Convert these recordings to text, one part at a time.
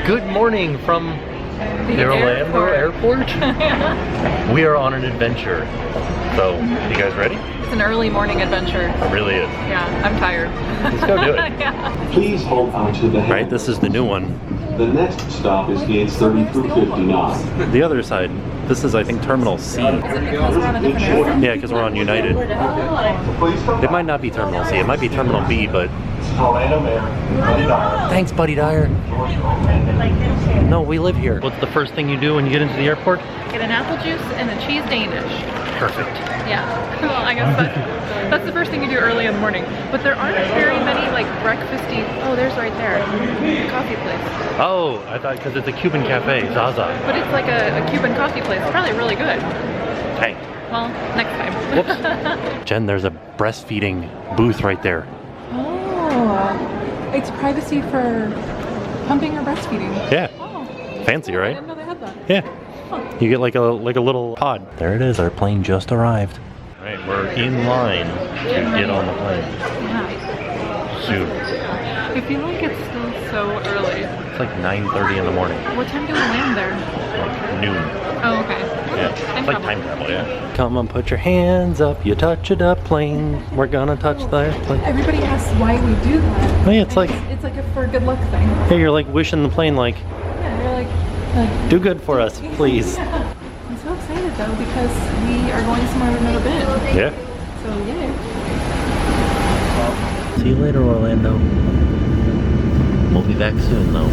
Good morning from the Orlando airport. We are on an adventure. So, you guys ready? It's an early morning adventure. It really is. Yeah, I'm tired. Let's go do it. Yeah. Please hold on to the head. Right, this is the new one. The next stop is gates 30 through 59. The other side, this is I think Terminal C. Is it because we're on a different airline? Yeah, because we're on United. It might not be Terminal C, it might be Terminal B, but... Thanks, Buddy Dyer. No, we live here. What's the first thing you do when you get into the airport? Get an apple juice and a cheese Danish. Perfect. Yeah, well, I guess that's the first thing you do early in the morning. But there aren't very many like breakfasty. Oh, there's right there, the coffee place. Oh, I thought because it's a Cuban cafe, Zaza. But it's like a Cuban coffee place. It's probably really good. Hey. Well, next time. Whoops. Jen, there's a breastfeeding booth right there. Oh, it's privacy for pumping or breastfeeding. Yeah. Oh. Fancy, right? I didn't know they had that. Yeah. You get like a little pod. There it is, our plane just arrived. All right, we're in line to get on the plane. Yeah. Soon. I feel like it's still so early. It's like 9:30 in the morning. What time do we land there? Like noon. Oh, okay. Yeah, it's like time travel, yeah. Come on, put your hands up, you touch it up, plane. We're gonna touch the plane. Everybody asks why we do that. Oh, yeah, it's like a for good luck thing. Yeah, you're like wishing the plane like, Yeah, you're like do good for us, please. Yeah. I'm so excited though because we are going somewhere we've never been. Yeah. So yay. See you later, Orlando. We'll be back soon, though.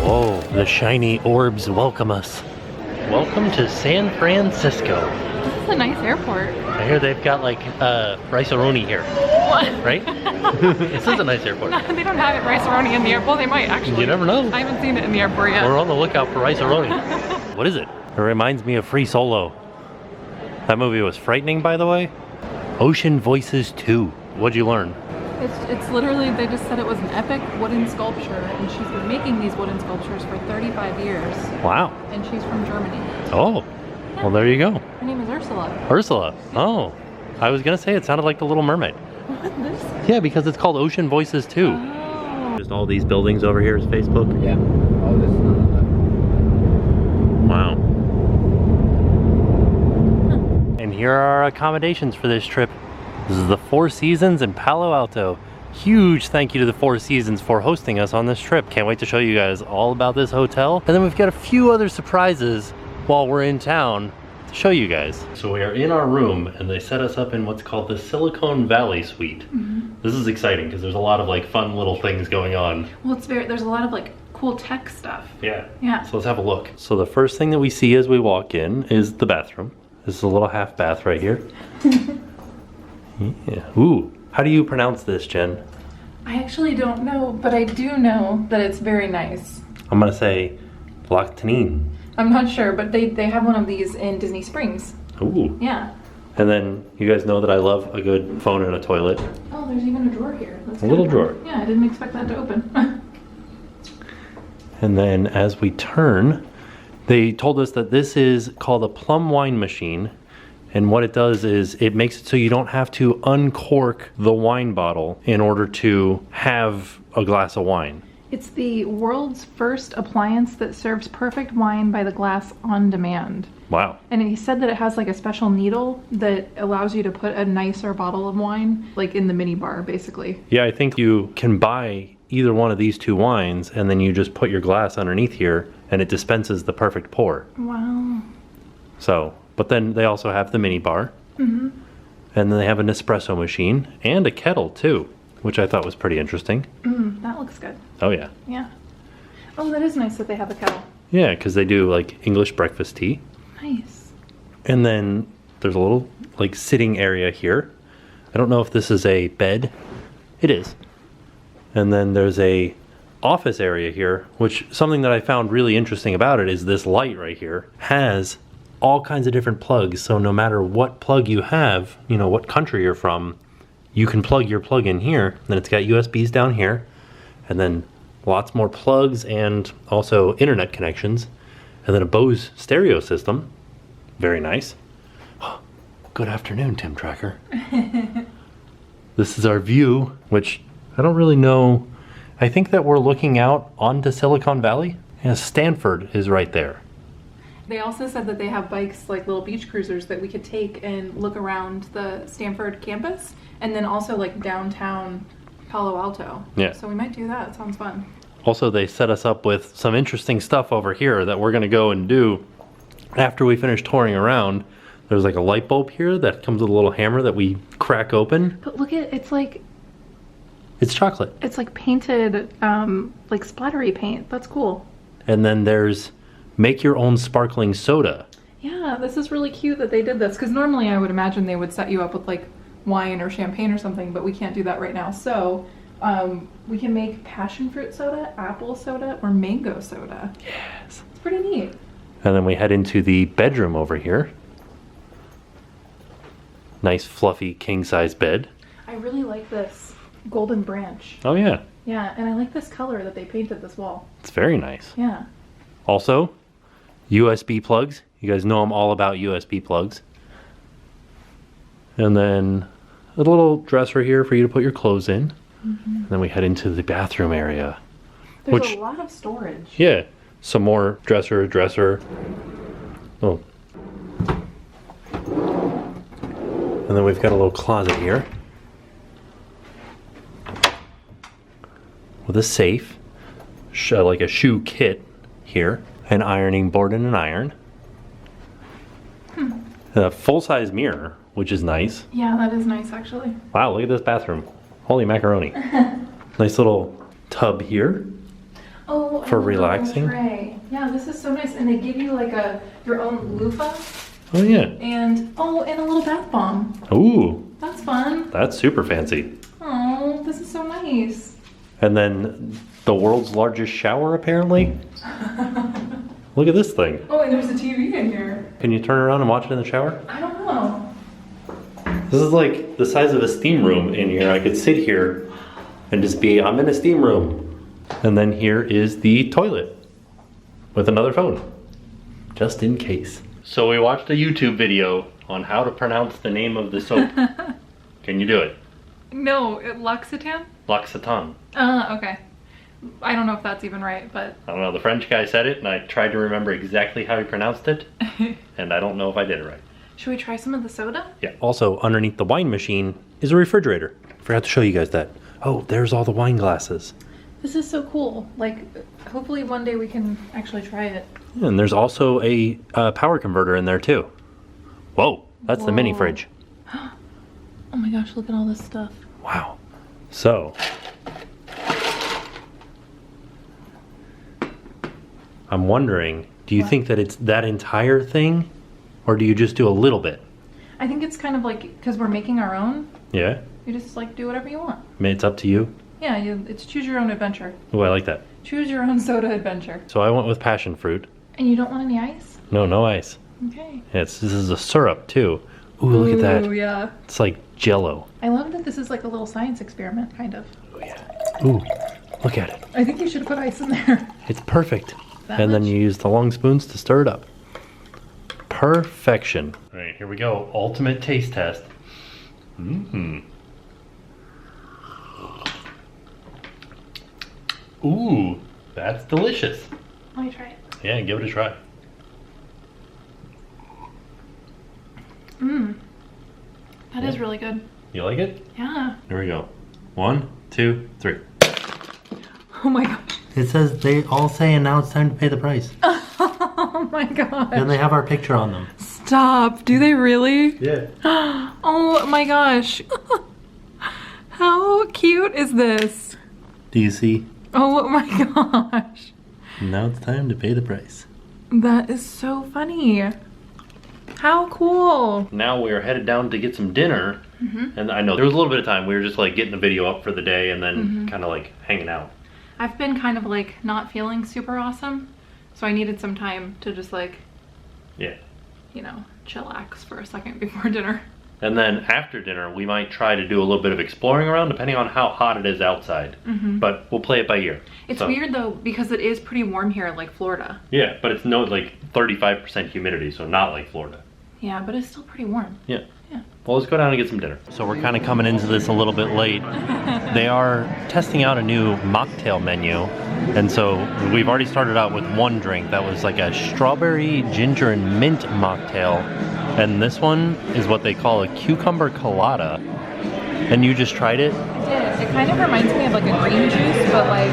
Whoa, the shiny orbs welcome us. Welcome to San Francisco. This is a nice airport. I hear they've got like rice-a-roni here. What? Right? This is a nice airport. No, they don't have it rice-a-roni in the airport. Well, they might actually. You never know. I haven't seen it in the airport yet. We're on the lookout for rice-a-roni. What is it? It reminds me of Free Solo. That movie was frightening, by the way. Ocean Voices 2. What'd you learn? It's literally, they just said it was an epic wooden sculpture, and she's been making these wooden sculptures for 35 years. Wow. And she's from Germany. Oh, well there you go. Her name is Ursula. Ursula. Oh, I was gonna say it sounded like The Little Mermaid. What? This? Yeah, because it's called Ocean Voices 2. Oh. Just all these buildings over here is Facebook. Yeah. Oh, this is Wow. And here are our accommodations for this trip. This is the Four Seasons in Palo Alto. Huge thank you to the Four Seasons for hosting us on this trip. Can't wait to show you guys all about this hotel. And then we've got a few other surprises while we're in town to show you guys. So we are in our room and they set us up in what's called the Silicon Valley Suite. This is exciting because there's a lot of like fun little things going on. Well, there's a lot of like cool tech stuff. Yeah. Yeah. So let's have a look. So the first thing that we see as we walk in is the bathroom. This is a little half bath right here. Yeah. Ooh. How do you pronounce this, Jen? I actually don't know, but I do know that it's very nice. I'm gonna say Lactanine. I'm not sure, but they have one of these in Disney Springs. Ooh. Yeah. And then you guys know that I love a good phone in a toilet. Oh, there's even a drawer here. That's A little good. drawer. Yeah, I didn't expect that to open. And then as we turn, they told us that this is called a plum wine machine. And what it does is it makes it so you don't have to uncork the wine bottle in order to have a glass of wine. It's the world's first appliance that serves perfect wine by the glass on demand. Wow. And he said that it has like a special needle that allows you to put a nicer bottle of wine like in the mini bar, basically. Yeah, I think you can buy either one of these two wines and then you just put your glass underneath here and it dispenses the perfect pour. Wow. So, but then they also have the mini bar. Mm-hmm. And then they have an espresso machine and a kettle too, which I thought was pretty interesting. That looks good. Oh yeah. Yeah. Oh, that is nice that they have a kettle. Yeah, because they do like English breakfast tea. Nice. And then there's a little like sitting area here. I don't know if this is a bed. It is. And then there's a office area here, which something that I found really interesting about it is this light right here has all kinds of different plugs. So no matter what plug you have, you know, what country you're from, you can plug your plug in here. Then it's got USBs down here and then lots more plugs and also internet connections. And then a Bose stereo system. Very nice. Good afternoon, TimTracker. This is our view, which I don't really know. I think that we're looking out onto Silicon Valley. Yeah, Stanford is right there. They also said that they have bikes, like little beach cruisers that we could take and look around the Stanford campus and then also like downtown Palo Alto. Yeah. So we might do that. It sounds fun. Also, they set us up with some interesting stuff over here that we're going to go and do after we finish touring around. There's like a light bulb here that comes with a little hammer that we crack open. But look at it's like chocolate. It's like painted, like splattery paint. That's cool. And then there's make your own sparkling soda. Yeah, this is really cute that they did this because normally I would imagine they would set you up with like wine or champagne or something, but we can't do that right now. So we can make passion fruit soda, apple soda, or mango soda. Yes. It's pretty neat. And then we head into the bedroom over here. Nice fluffy king size bed. I really like this golden branch. Oh yeah. Yeah, and I like this color that they painted this wall. It's very nice. Yeah. Also, USB plugs. You guys know I'm all about USB plugs. And then a little dresser here for you to put your clothes in. Mm-hmm. And then we head into the bathroom area. There's a lot of storage. Yeah. Some more dresser. Oh. And then we've got a little closet here. With a safe. Like a shoe kit here. An ironing board and an iron. A full-size mirror, which is nice. Yeah, that is nice actually. Wow, look at this bathroom. Holy macaroni. Nice little tub here. Oh, for relaxing. Tray. Yeah, this is so nice. And they give you like your own loofah. Oh yeah. And a little bath bomb. Ooh. That's fun. That's super fancy. Oh, this is so nice. And then the world's largest shower apparently. Look at this thing. Oh, and there's a TV in here. Can you turn around and watch it in the shower? I don't know. This is like the size of a steam room in here. I could sit here and just I'm in a steam room. And then here is the toilet with another phone, just in case. So we watched a YouTube video on how to pronounce the name of the soap. Can you do it? No, L'Occitane? L'Occitane. Okay. I don't know if that's even right, but... I don't know, the French guy said it and I tried to remember exactly how he pronounced it. And I don't know if I did it right. Should we try some of the soda? Yeah. Also, underneath the wine machine is a refrigerator. Forgot to show you guys that. Oh, there's all the wine glasses. This is so cool. Like, hopefully one day we can actually try it. Yeah, and there's also a power converter in there too. Whoa, that's the mini fridge. Oh my gosh, look at all this stuff. Wow. So, I'm wondering, do you think that it's that entire thing? Or do you just do a little bit? I think it's kind of like, because we're making our own, Yeah? you just like do whatever you want. I mean, it's up to you. Yeah, it's choose your own adventure. Oh, I like that. Choose your own soda adventure. So I went with passion fruit. And you don't want any ice? No ice. Okay. Yeah, this is a syrup too. Ooh, look at that. Ooh, yeah. It's like Jell-O. I love that this is like a little science experiment, kind of. Oh yeah. Ooh, look at it. I think you should put ice in there. It's perfect. That And then much? you use the long spoons to stir it up. Perfection. All right, here we go. Ultimate taste test. Ooh, that's delicious. Let me try it. Yeah, give it a try. That is really good. You like it? Yeah. Here we go. 1, 2, 3. Oh my gosh. It says, they all say, and now it's time to pay the price. Oh my gosh. And they have our picture on them. Stop. Do they really? Yeah. Oh my gosh. How cute is this? Do you see? Oh my gosh. Now it's time to pay the price. That is so funny. How cool. Now we are headed down to get some dinner. And I know there was a little bit of time. We were just like getting the video up for the day and then kind of like hanging out. I've been kind of like not feeling super awesome. So I needed some time to just like, Yeah. you know, chillax for a second before dinner. And then after dinner, we might try to do a little bit of exploring around, depending on how hot it is outside. But we'll play it by ear. It's weird though, because it is pretty warm here, like Florida. Yeah, but it's no like 35% humidity, so not like Florida. Yeah, but it's still pretty warm. Yeah. Well, let's go down and get some dinner. So we're kind of coming into this a little bit late. They are testing out a new mocktail menu. And so we've already started out with one drink that was like a strawberry, ginger, and mint mocktail. And this one is what they call a cucumber colada. And you just tried it? I did. It kind of reminds me of like a green juice, but like,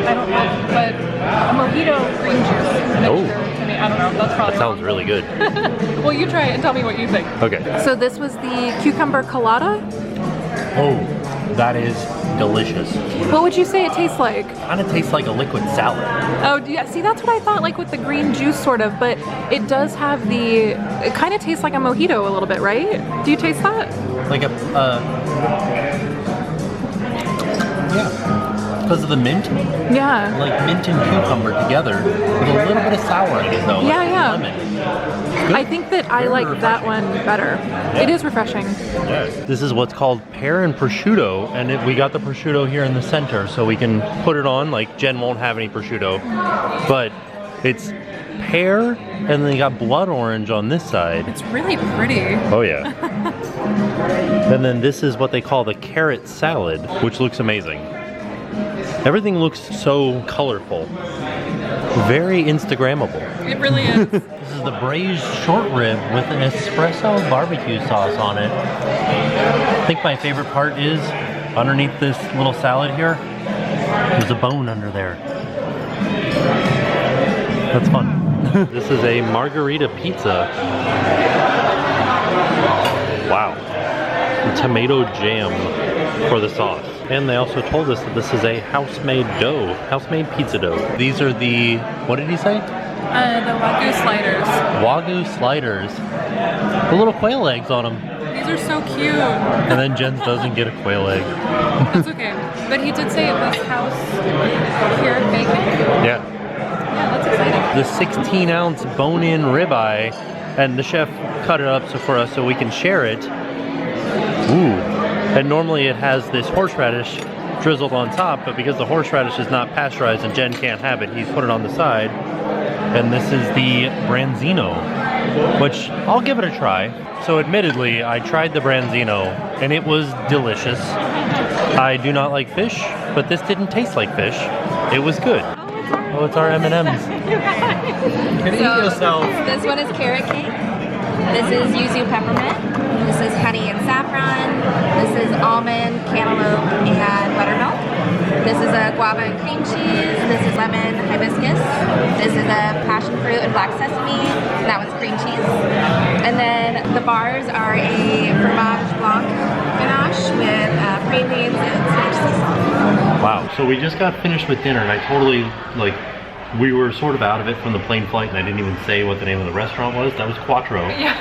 I don't know, but a mojito green juice mixture to me. I don't know. That's probably That sounds really good. Well, you try it and tell me what you think. Okay. So this was the cucumber colada. Oh, that is delicious. What would you say it tastes like? Kind of tastes like a liquid salad. Oh, yeah. See, that's what I thought, like with the green juice, sort of. But it does have the. It kind of tastes like a mojito a little bit, right? Do you taste that? Like a, yeah. Because of the mint? Yeah. Like mint and cucumber together with a little bit of sour in it though. Yeah, like yeah. Lemon. Good. I think that I Very like that one better. It is refreshing. Yeah. This is what's called pear and prosciutto, and we got the prosciutto here in the center so we can put it on. Like Jen won't have any prosciutto, but it's pear and then you got blood orange on this side. It's really pretty. Oh yeah. And then this is what they call the carrot salad, which looks amazing. Everything looks so colorful. Very Instagrammable. It really is. This is the braised short rib with an espresso barbecue sauce on it. I think my favorite part is underneath this little salad here, there's a bone under there. That's fun. This is a margarita pizza. Wow. Tomato jam for the sauce. And they also told us that this is a house-made dough, house-made pizza dough. These are the, what did he say? The Wagyu sliders. Wagyu sliders. The little quail eggs on them. These are so cute. And then Jens doesn't get a quail egg. That's okay. But he did say it was house-cured bacon. Yeah. Yeah, that's exciting. The 16-ounce bone-in ribeye, and the chef cut it up for us so we can share it. Ooh. And normally it has this horseradish drizzled on top, but because the horseradish is not pasteurized and Jen can't have it, he's put it on the side. And this is the branzino, which I'll give it a try. So admittedly, I tried the branzino and it was delicious. I do not like fish, but this didn't taste like fish. It was good. Oh, it's our M&Ms. You can eat yourself. This one is carrot cake. This is yuzu peppermint. This is honey and saffron. This is almond, cantaloupe, and buttermilk. This is a guava and cream cheese. This is lemon hibiscus. This is a passion fruit and black sesame. That one's cream cheese. And then the bars are a fromage blanc ganache with green beans and spinach sauce. Wow. So we just got finished with dinner and I totally, like, we were sort of out of it from the plane flight and I didn't even say what the name of the restaurant was. That was Quattro. Yeah.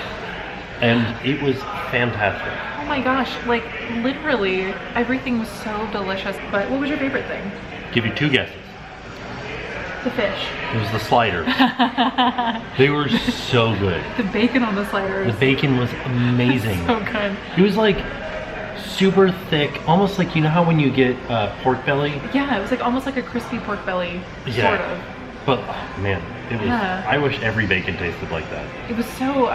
And it was fantastic. Oh my gosh, like literally everything was so delicious. But what was your favorite thing? Give you two guesses. The fish. It was the sliders. They were so good. The bacon on the sliders. The bacon was amazing. So good. It was like super thick, almost like, you know how when you get pork belly? Yeah, it was like almost like a crispy pork belly, Yeah. sort of. But oh, man, it was. Yeah. I wish every bacon tasted like that. It was so,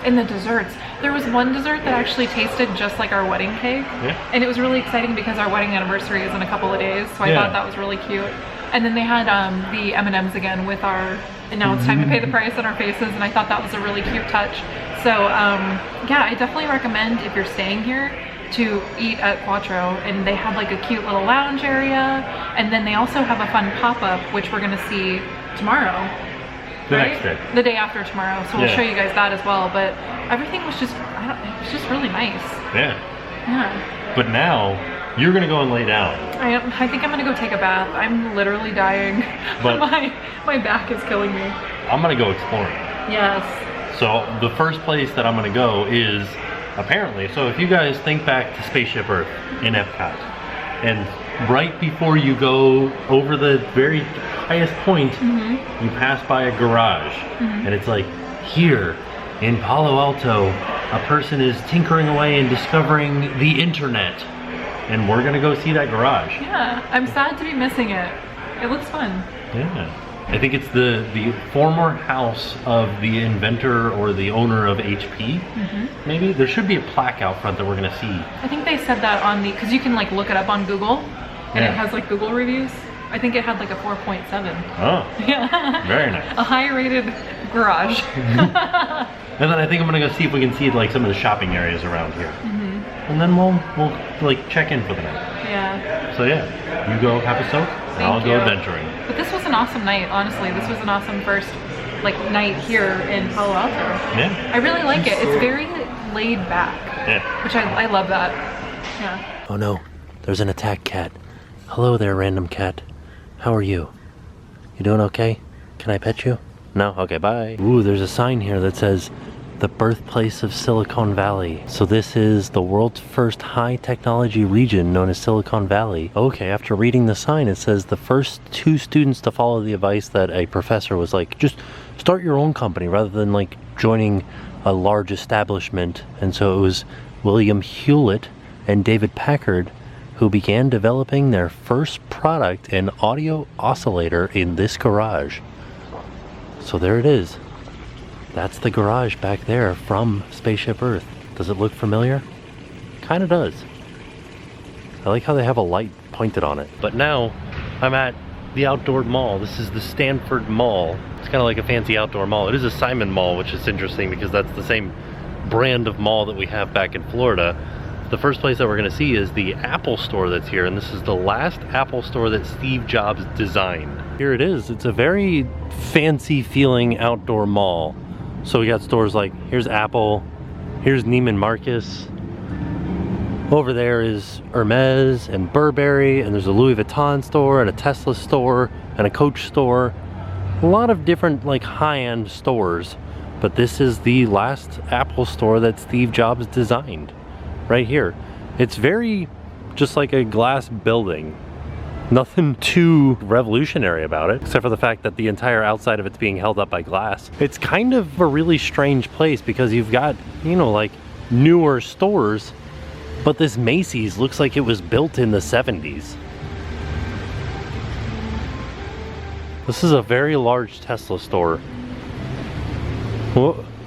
in the desserts, there was one dessert that actually tasted just like our wedding cake. Yeah. And it was really exciting because our wedding anniversary is in a couple of days, so I Yeah. thought that was really cute. And then they had the M&Ms again with our, and now it's time to pay the price on our faces, and I thought that was a really cute touch. So yeah, I definitely recommend if you're staying here to eat at Quattro, and they have like a cute little lounge area, and then they also have a fun pop-up which we're gonna see tomorrow. The right? next day. The day after tomorrow, so we'll Yeah. show you guys that as well. But everything was just, it was just really nice. Yeah. Yeah. But now you're gonna go and lay down. I think I'm gonna go take a bath. I'm literally dying. But- my back is killing me. I'm gonna go exploring. Yes. So the first place that I'm gonna go is apparently. So if you guys think back to Spaceship Earth in Epcot, and right before you go over the very highest point, you pass by a garage, and it's like, here in Palo Alto, a person is tinkering away and discovering the internet, and we're gonna go see that garage. Yeah. I'm sad to be missing it. It looks fun. Yeah. I think it's the former house of the inventor or the owner of HP. Maybe there should be a plaque out front that we're gonna see. I think they said that on the, because you can like look it up on Google, and Yeah. it has like Google reviews. I think it had like a 4.7. Oh, Yeah. very nice. A high rated garage. And then I think I'm gonna go see if we can see like some of the shopping areas around here. And then we'll like check in for the night. Yeah. So yeah, you go have a soak, and I'll Thank go you. adventuring. But this was an awesome night, honestly. This was an awesome first like night here in Palo Alto. Yeah. I really like it. It's very laid back, Yeah. which I love that. Yeah. Oh no, there's an attack cat. Hello there, random cat. How are you? You doing okay? Can I pet you? No? Okay, bye. Ooh, there's a sign here that says, the birthplace of Silicon Valley. So this is the world's first high technology region known as Silicon Valley. Okay, after reading the sign, it says the first 2 students to follow the advice that a professor was like, just start your own company rather than like joining a large establishment. And so it was William Hewlett and David Packard who began developing their first product, an audio oscillator, in this garage. So there it is. That's the garage back there from Spaceship Earth. Does it look familiar? Kinda does. I like how they have a light pointed on it. But now I'm at the outdoor mall. This is the Stanford Mall. It's kind of like a fancy outdoor mall. It is a Simon Mall, which is interesting because that's the same brand of mall that we have back in Florida. The first place that we're gonna see is the Apple store that's here, and this is the last Apple store that Steve Jobs designed. Here it is. It's a very fancy feeling outdoor mall. So we got stores like, here's Apple, here's Neiman Marcus, over there is Hermes and Burberry, and there's a Louis Vuitton store and a Tesla store and a Coach store. A lot of different like high-end stores, but this is the last Apple store that Steve Jobs designed right here. It's very just like a glass building. Nothing too revolutionary about it, except for the fact that the entire outside of it's being held up by glass. It's kind of a really strange place because you've got, you know, like newer stores, but this Macy's looks like it was built in the 70s. This is a very large Tesla store.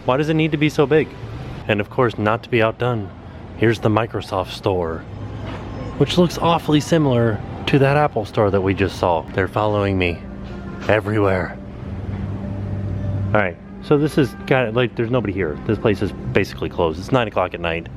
Why does it need to be so big? And of course, not to be outdone, here's the Microsoft store, which looks awfully similar to that Apple store that we just saw. They're following me everywhere. All right, so this is kind of like, there's nobody here. This place is basically closed. It's 9 o'clock at night.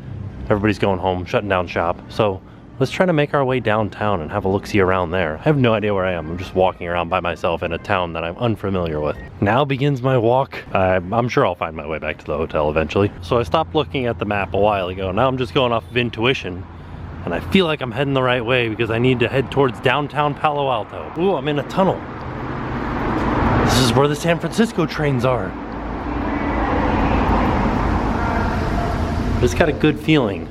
Everybody's going home, shutting down shop. So let's try to make our way downtown and have a look-see around there. I have no idea where I am. I'm just walking around by myself in a town that I'm unfamiliar with. Now begins my walk. I'm sure I'll find my way back to the hotel eventually. So I stopped looking at the map a while ago. Now I'm just going off of intuition. And I feel like I'm heading the right way because I need to head towards downtown Palo Alto. Ooh, I'm in a tunnel. This is where the San Francisco trains are. Just got a good feeling.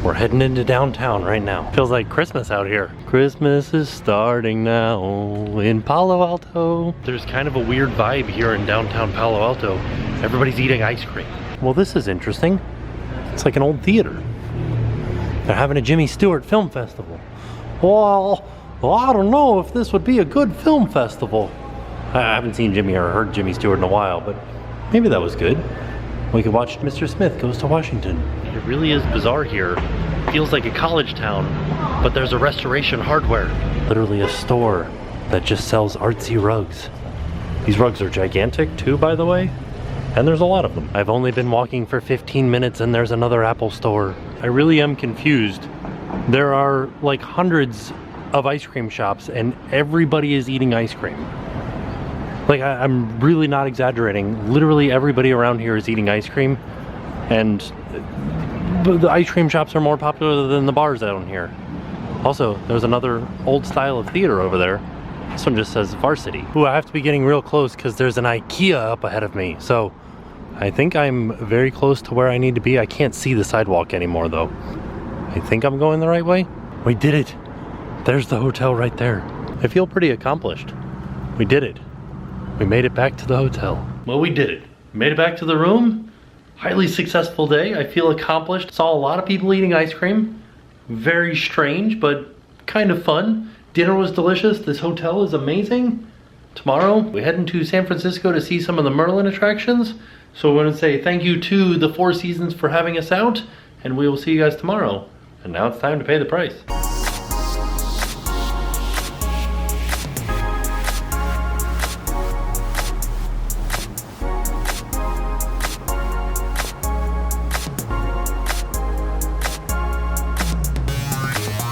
We're heading into downtown right now. Feels like Christmas out here. Christmas is starting now in Palo Alto. There's kind of a weird vibe here in downtown Palo Alto. Everybody's eating ice cream. Well, this is interesting. It's like an old theater. They're having a Jimmy Stewart film festival. Well, I don't know if this would be a good film festival. I haven't seen Jimmy or heard Jimmy Stewart in a while, but maybe that was good. We could watch Mr. Smith Goes to Washington. It really is bizarre here. Feels like a college town, but there's a Restoration Hardware. Literally a store that just sells artsy rugs. These rugs are gigantic too, by the way, and there's a lot of them. I've only been walking for 15 minutes and there's another Apple store. I really am confused. There are like hundreds of ice cream shops and everybody is eating ice cream. Like, I'm really not exaggerating. Literally everybody around here is eating ice cream, and the ice cream shops are more popular than the bars down here. Also, there's another old style of theater over there. This one just says Varsity. Ooh, I have to be getting real close because there's an IKEA up ahead of me. So I think I'm very close to where I need to be. I can't see the sidewalk anymore though. I think I'm going the right way. We did it. There's the hotel right there. I feel pretty accomplished. We did it. We made it back to the hotel. Well, we did it. Made it back to the room. Highly successful day. I feel accomplished. Saw a lot of people eating ice cream. Very strange, but kind of fun. Dinner was delicious. This hotel is amazing. Tomorrow, we're heading to San Francisco to see some of the Merlin attractions. So I want to say thank you to the Four Seasons for having us out, and we will see you guys tomorrow. And now it's time to pay the price.